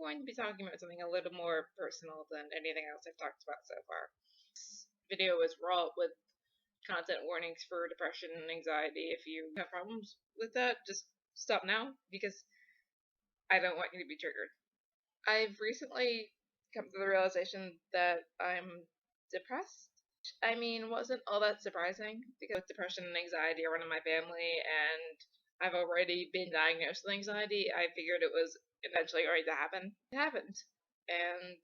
going to be talking about something a little more personal than anything else I've talked about so far. This video is wrought with content warnings for depression and anxiety. If you have problems with that, just stop now, because I don't want you to be triggered. I've recently come to the realization that I'm depressed. I mean, wasn't all that surprising, because depression and anxiety are one in my family, and I've already been diagnosed with anxiety. I figured it was eventually going to happen. It happened, and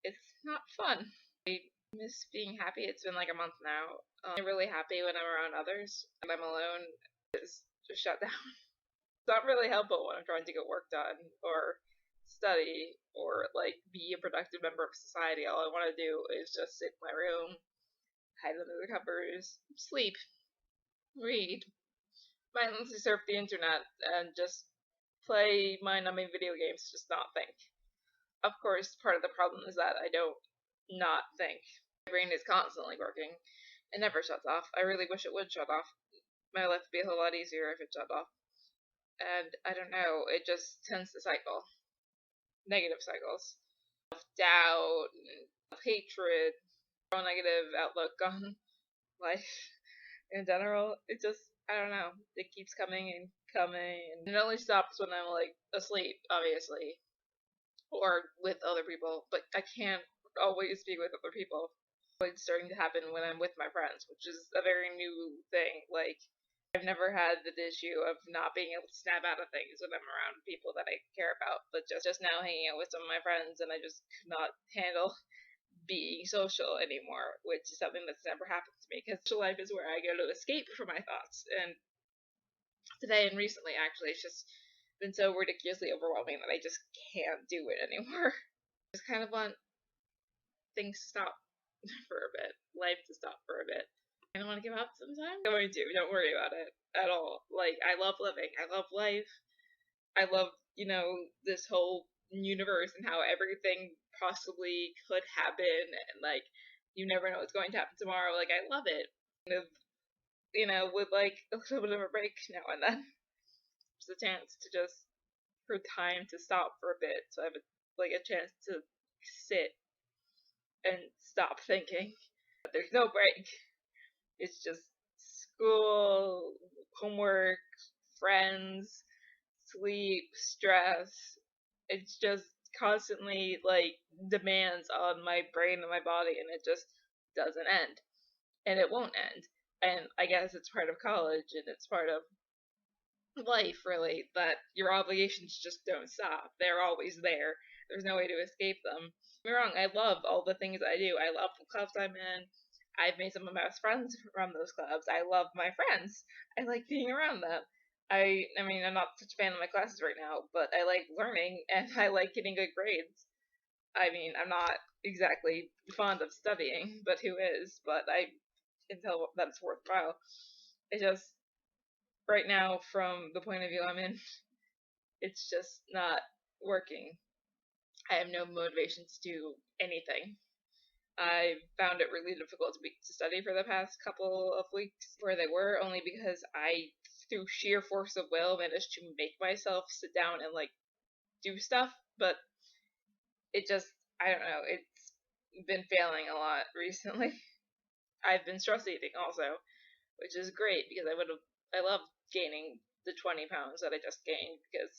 it's not fun. I miss being happy. It's been like a month now. I'm really happy when I'm around others. When I'm alone, it's just shut down. It's not really helpful when I'm trying to get work done, or study, or like be a productive member of society. All I want to do is just sit in my room, hide under the covers, sleep, read, mindlessly surf the internet, and just play mind-numbing video games, just not think. Of course, part of the problem is that I don't not think. My brain is constantly working. It never shuts off. I really wish it would shut off. My life would be a whole lot easier if it shut off. And I don't know, it just tends to cycle. Negative cycles of doubt, of hatred, all negative outlook on life in general. It just, I don't know, it keeps coming and coming, and it only stops when I'm like asleep, obviously, or with other people, but I can't always be with other people. It's starting to happen when I'm with my friends, which is a very new thing. Like, I've never had the issue of not being able to snap out of things when I'm around people that I care about, but just now hanging out with some of my friends, and I just could not handle being social anymore, which is something that's never happened to me, because social life is where I go to escape from my thoughts, and today and recently, actually, it's just been so ridiculously overwhelming that I just can't do it anymore. I just kind of want things to stop for a bit, life to stop for a bit. I don't want to give up sometimes. I'm going to. Don't worry about it at all. Like, I love living. I love life. I love, this whole universe and how everything possibly could happen. And, like, you never know what's going to happen tomorrow. Like, I love it. Kind of, with, like, a little bit of a break now and then. Just a chance to just, for time to stop for a bit. So I have, a chance to sit and stop thinking. But there's no break. It's just school, homework, friends, sleep, stress. It's just constantly, demands on my brain and my body, and it just doesn't end. And it won't end. And I guess it's part of college, and it's part of life, really, that your obligations just don't stop. They're always there. There's no way to escape them. Don't get me wrong, I love all the things I do. I love the clubs I'm in. I've made some of my best friends from those clubs. I love my friends. I like being around them. I mean, I'm not such a fan of my classes right now, but I like learning, and I like getting good grades. I mean, I'm not exactly fond of studying, but who is? But I can tell that it's worthwhile. It's just, right now, from the point of view I'm in, it's just not working. I have no motivation to do anything. I found it really difficult to study for the past couple of weeks where they were, only because I, through sheer force of will, managed to make myself sit down and, do stuff, but it just, I don't know, it's been failing a lot recently. I've been stress eating also, which is great, because I love gaining the 20 pounds that I just gained, because,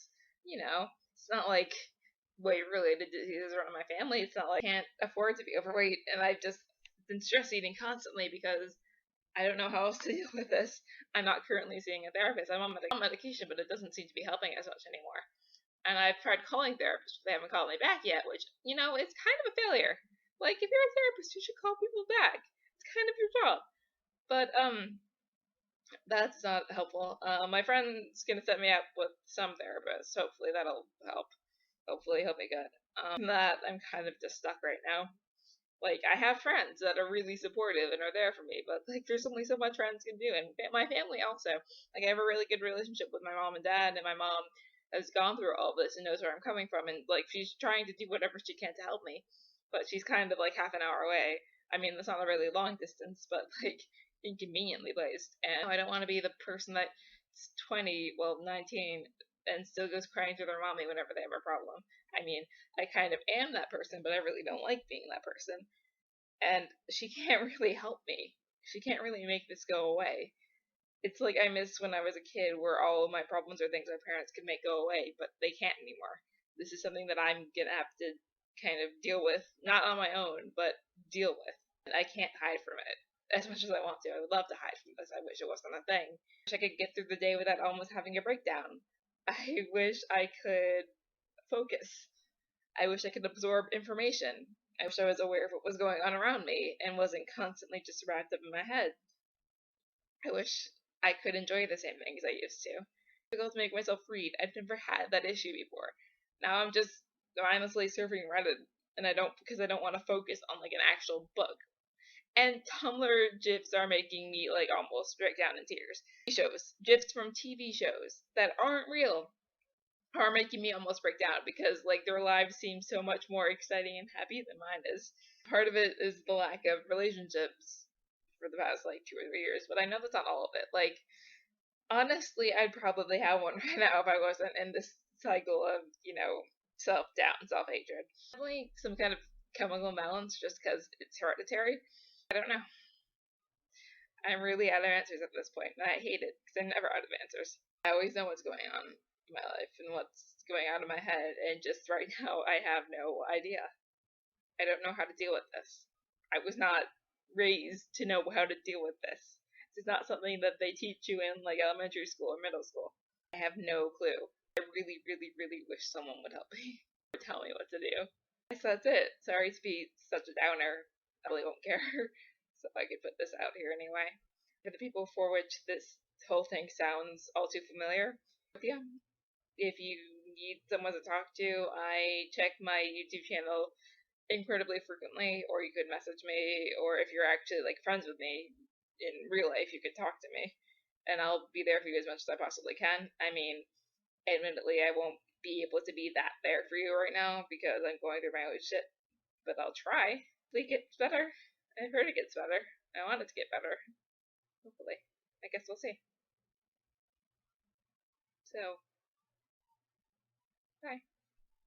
it's not like weight-related diseases run in my family. It's not like I can't afford to be overweight, and I've just been stress eating constantly because I don't know how else to deal with this. I'm not currently seeing a therapist. I'm on medication, but it doesn't seem to be helping as much anymore. And I've tried calling therapists, but they haven't called me back yet, which, it's kind of a failure. Like, if you're a therapist, you should call people back. It's kind of your job. But, that's not helpful. My friend's gonna set me up with some therapists. Hopefully that'll help. Hopefully he'll be good. That I'm kind of just stuck right now. Like, I have friends that are really supportive and are there for me, but, there's only so much friends can do, and my family also. Like, I have a really good relationship with my mom and dad, and my mom has gone through all this and knows where I'm coming from, and, she's trying to do whatever she can to help me, but she's kind of, half an hour away. I mean, that's not a really long distance, but, inconveniently placed, and I don't want to be the person that's 19, and still goes crying to their mommy whenever they have a problem. I mean, I kind of am that person, but I really don't like being that person. And she can't really help me. She can't really make this go away. It's like I miss when I was a kid where all of my problems are things my parents could make go away, but they can't anymore. This is something that I'm gonna have to kind of deal with, not on my own, but deal with. And I can't hide from it as much as I want to. I would love to hide from this. I wish it wasn't a thing. I wish I could get through the day without almost having a breakdown. I wish I could focus. I wish I could absorb information. I wish I was aware of what was going on around me and wasn't constantly just wrapped up in my head. I wish I could enjoy the same things I used to. It's difficult to make myself read. I've never had that issue before. Now I'm just mindlessly surfing Reddit, and I don't because I don't want to focus on like an actual book. And Tumblr gifs are making me like almost break down in tears. Gifs from TV shows that aren't real are making me almost break down because like their lives seem so much more exciting and happy than mine is. Part of it is the lack of relationships for the past like 2 or 3 years, but I know that's not all of it. Like honestly, I'd probably have one right now if I wasn't in this cycle of, self-doubt and self-hatred. Definitely some kind of chemical imbalance just because it's hereditary. I don't know. I'm really out of answers at this point, and I hate it because I'm never out of answers. I always know what's going on in my life and what's going on in my head, and just right now, I have no idea. I don't know how to deal with this. I was not raised to know how to deal with this. This is not something that they teach you in like elementary school or middle school. I have no clue. I really, really, really wish someone would help me or tell me what to do. So that's it. Sorry to be such a downer. I really won't care. So I could put this out here anyway. For the people for which this whole thing sounds all too familiar, yeah, if you need someone to talk to, I check my YouTube channel incredibly frequently, or you could message me, or if you're actually like friends with me in real life, you could talk to me, and I'll be there for you as much as I possibly can. I mean, admittedly, I won't be able to be that there for you right now because I'm going through my own shit, but I'll try. Hopefully it gets better. I've heard it gets better. I want it to get better. Hopefully. I guess we'll see. So, bye.